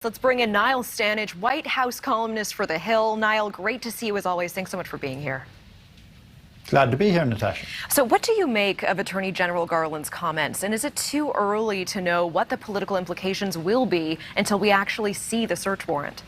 Let's bring in Niall Stange, White House columnist for The Hill. Niall, great to see you as always. Thanks so much for being here. Glad to be here, Natasha. So what do you make of Attorney General Garland's comments? And is it too early to know what the political implications will be until we actually see the search warrant?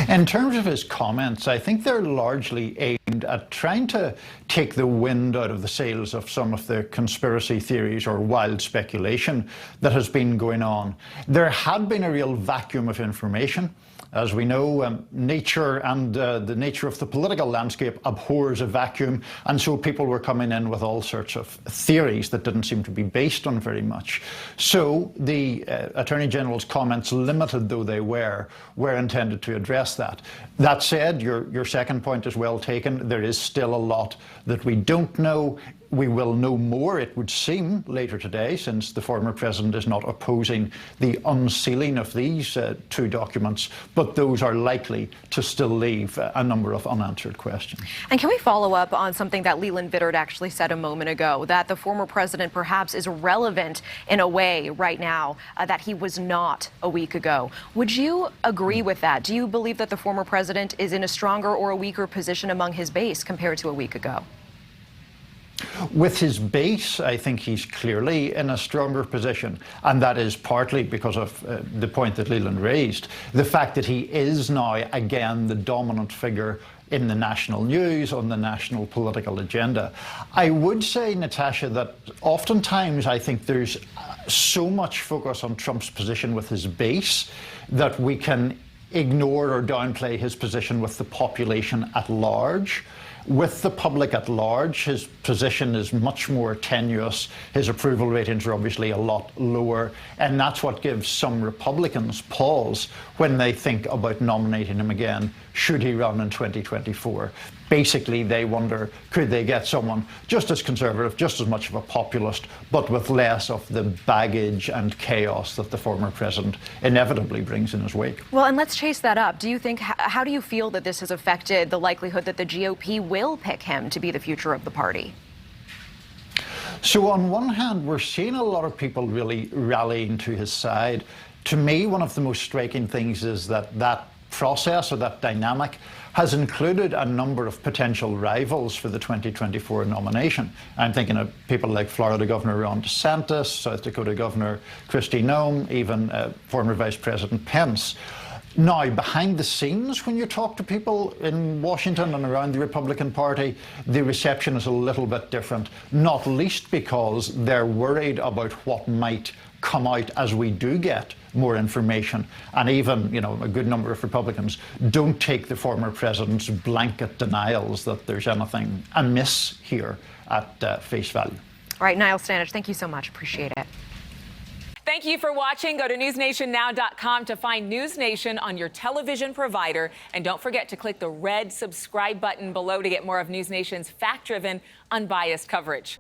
In terms of his comments, I think they're largely aimed at trying to take the wind out of the sails of some of the conspiracy theories or wild speculation that has been going on. There had been a real vacuum of information. As we know, nature and the nature of the political landscape abhors a vacuum, and so people were coming in with all sorts of theories that didn't seem to be based on very much. So the Attorney General's comments, limited though they were intended to address that. That said, your second point is well taken. There is still a lot that we don't know. We will know more, it would seem, later today, since the former president is not opposing the unsealing of these two documents, but those are likely to still leave a number of unanswered questions. And can we follow up on something that Leland Vittert actually said a moment ago, that the former president perhaps is relevant in a way right now that he was not a week ago? Would you agree with that? Do you believe that the former president is in a stronger or a weaker position among his base compared to a week ago? With his base, I think he's clearly in a stronger position, and that is partly because of the point that Leland raised. The fact that he is now, again, the dominant figure in the national news, on the national political agenda. I would say, Natasha, that oftentimes I think there's so much focus on Trump's position with his base that we can ignore or downplay his position with the population at large. With the public at large, his position is much more tenuous. His approval ratings are obviously a lot lower, and that's what gives some Republicans pause when they think about nominating him again, should he run in 2024. Basically, they wonder, could they get someone just as conservative, just as much of a populist, but with less of the baggage and chaos that the former president inevitably brings in his wake? Well, and let's chase that up. Do you think, how do you feel that this has affected the likelihood that the GOP will pick him to be the future of the party? So on one hand, we're seeing a lot of people really rallying to his side. To me, one of the most striking things is that process, or that dynamic, has included a number of potential rivals for the 2024 nomination. I'm thinking of people like Florida Governor Ron DeSantis, South Dakota Governor Kristi Noem, even former Vice President Pence. Now, behind the scenes, when you talk to people in Washington and around the Republican Party, the reception is a little bit different, not least because they're worried about what might come out as we do get more information. And even, a good number of Republicans don't take the former president's blanket denials that there's anything amiss here at face value. All right, Niall Stange, thank you so much. Appreciate it. Thank you for watching. Go to newsnationnow.com to find NewsNation on your television provider. And don't forget to click the red subscribe button below to get more of NewsNation's fact-driven, unbiased coverage.